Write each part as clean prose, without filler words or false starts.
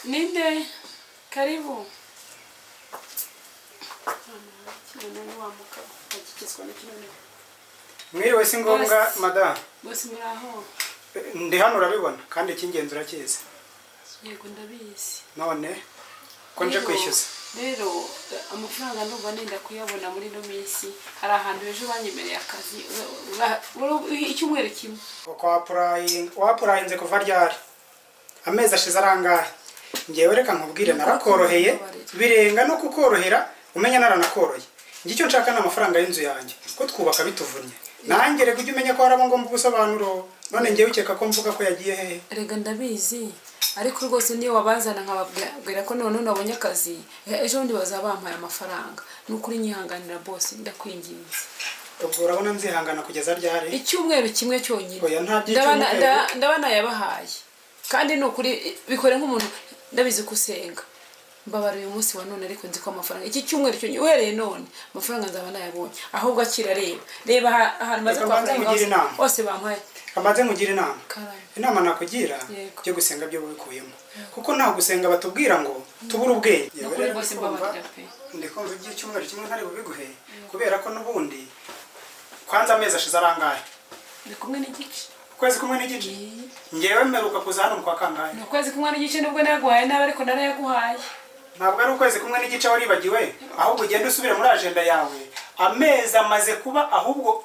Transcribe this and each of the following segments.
Ninde? Karibu. Mwiriwe si ngombwa madam. Bose muraho. Ndi hano urabibona kandi icy'ingenzi urakizi. Yego ndabizi. None ko nje kwishyuza. Rero amafaranga ndumva nenda kuyabona muri no minsi. Hari ahantu ejo banyemereye akazi. Icyumweru kimwe. Uko wapurayinze kuva ryari? Amezi ashize arangahe? Ngewe reka nkubwire narakoroheye birenga no kukorohera umenya naranakoroye. Ngicyo nshaka n'amafaranga y'inzu yanjye ko twubaka bituvunnye. Nanjye reka ujye umenya ko harabo ngomba gusobanuro. None ngewe ukeka ko mvuga ko yagiye hehe? Rega ndabizi. Ariko rwose niyo wabazana nkababwira ko none nabonye akazi ejo ndi bazabampaye amafaranga. Nukuri nyihanganira boss ndakwinginze. Ubwo urabona nzihangana kugeza ryari? Icyumweru kimwe cyonyine. Oya nta by'icyumweru. Ndabana yabahaye. Kandi nukuri bikore nk'umuntu ndabizi kusenga. Mbabara uyu munsi wa none ariko nzi ko amafaranga iki cyumweru cyo uhereye none amafaranga nzaba nayabonye ahubwo akira reba ahantu maze kwakira bose bampaye kamaze mugira inama nakugira byo gusenga byo bikuyemo kuko nta gusenga batubwira ngo tubura ubwenge rero bose mbabarira pe ndikumva icyumweru kimwe ntari bubiguhe kubera ko nubundi kwanza amezi ashize arangaye ni kumwe n'igice kwezi kumwe n'igice ngewe mperuka kuza hano kwa kangahe no kwezi kumwe n'igice nubwo naguhaye nawe ariko narayaguhaye ntabwo ari ukwezi kumwe n'igice waribagiwe ahubwo ugenda usubire muri agenda yawe amezi amaze kuba ahubwo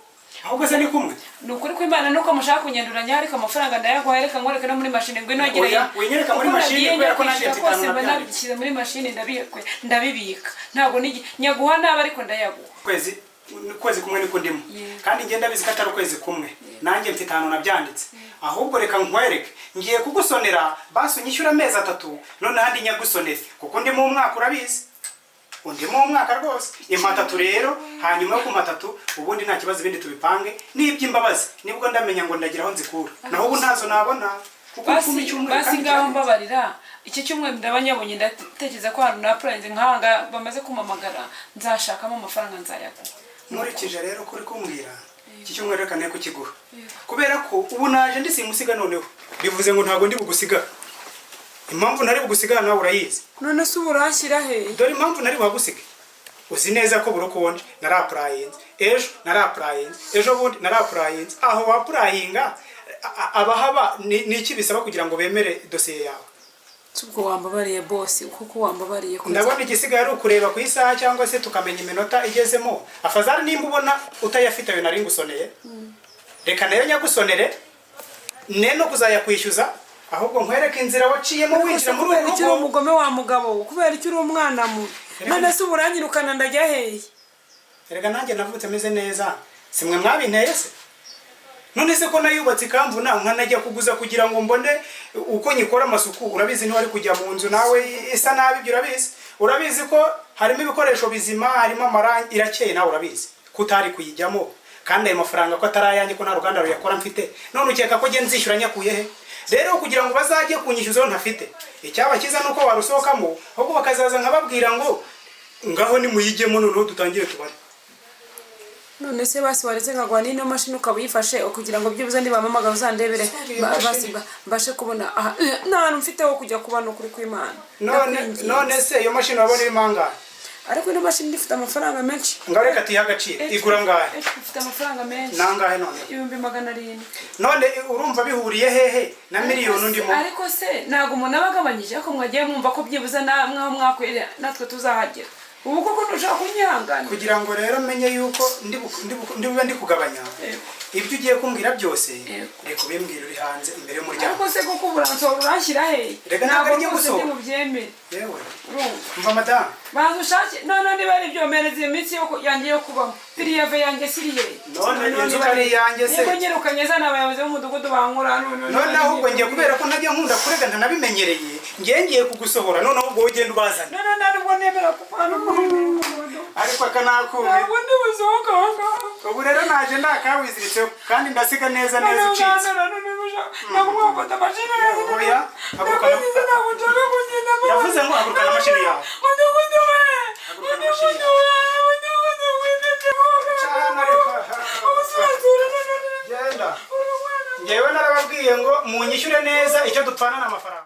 se ni kumwe nukuri ko Imana nuko mushaka kunyanduranya ariko amafaranga ndayaguhaye reka ngoreke no muri machine ngwe nogere wenyereka muri machine kubera ko nanjye mfitana nabishyize muri machine ndabibika ntabwo nyaguha nabe ariko ndayaguha kwezi kumwe niko ndimo kandi ngenda bizi ko atari ukwezi kumwe nanjye mfitana nabyanditse ahubwo reka nkwereke ngiye kugusonera basi unyishyura amezi 3 none handi nyagusonera kuko ndi mu mwaka urabizi undi mu mwaka rwose impatatu rero hanyuma yo ku matatu ubundi nta kibazo ibindi tubipange n'iby'imbabazi nibwo ndamenya ngo ndagira aho nzikura naho ubu ntazo nabona kuko basi ngaho mbabarira iki cyumweru ndabanyabonye ndatekereza ko hari na plans nkanga bamaze kumamagara nzashakamo amafaranga nzayaguha nkurikije rero kuri kumbwira iki cyumweru reka ne kukiguha kubera ko ubu naje ndi simusiga noneho bivuze ngo ntago ndi bugusiga impamvu ntari bugusiga nawe urayizi none se uburashyira he dore impamvu ntari bugusiga uzi neza ko burukonje narapurayinze ejo narapurayinze ejo bundi narapurayinze aho wapurayinga abahaba ni iki bisaba kugira ngo bemere dosiye yawe ubwo wambabariye boss kuko wambabariye ko ndabona igisigaye ari ukureba ku isaha cyangwa se tukamenya iminota igezemo afazari nimba ubona utayafite ayo nari ngusoneye reka nayo nyagusonere no kuzayakwishyuza ahubwo nkwereke inzira waciyemo winjira muri ubu rugo uri umugome wa mugabo kubera icyo uri umwana mu none se uburanyirukana ndajya hehe reka nanjye navutse meze neza simwe mwabinteye se none se ko nayubatse ikamvuna nkanajya kuguza kugira ngo mbone uko nyikora amasuku urabizi niho ari kujya mu nzu nawe isa nabi urabizi ko harimo ibikoresho bizima harimo amarangi irakeye nawe urabizi kutari kuyijyamo kandi ayo mafaranga ko atarayanjye ko nta ruganda ruyakora mfite none ukeka ko ngiye nzishyura nyakuye he rero kugira ngo bazajye kunyishyuza ntafite icyaba cyiza nuko warusohokamo ahubwo bakazaza nkababwira ngo ngaho ni muyigemo noneho dutangire tubare none se basi waretse nkagwa n'ino mashini ukabuyifashe kugira ngo byibuze ndibamamaga uzandebere basi mbashe kubona nta mfite wo kujya kubana ukuri kw'Imana none se iyo mashini wabona iri mangana ariko ino mashini ifite amafaranga menshi ngareka tiha agaciro igura ngahe ifite amafaranga menshi nangahe none 700 none urumva bihuriye hehe na miliyoni ndimo ariko se nago umuntu abagabanyije ko mwagiye mwumva ko byibuze namwe mwakwere natwe tuzahagera ubu koko ntushaka kunyihangana kugira ngo rero menye yuko ndi kugabanya ibyo ugiye kumbwira byose reka ubimbwira uri hanze imbere y'umuryango ariko se koko buransoro uranshyira he reka ntabwo ari gusohoka mubyemere yewe umva madame bantu ushake none niba ari byomereza iminsi yanjye yo kubamo piriyave yanjye siriye none inzu ari yanjye se yego nyirukanye zana abayobozi b'umudugudu bankura none ahubwo ngiye kubera ko najya nkunda kurega ntanabimenyereye ngiye kugusohora none ahubwo ugenda ubazana none ntabwo nemera kupana ariko akanakume ntabwo ndibusohoka ubu rero naje ndakawiziritseho kandi ndasiga neza ucitse ntabwo mwafata amashini oya yavuze ngo hagurukana amashini yawe genda ngewe narababwiye ngo munyishyure neza icyo dupfana n'amafaranga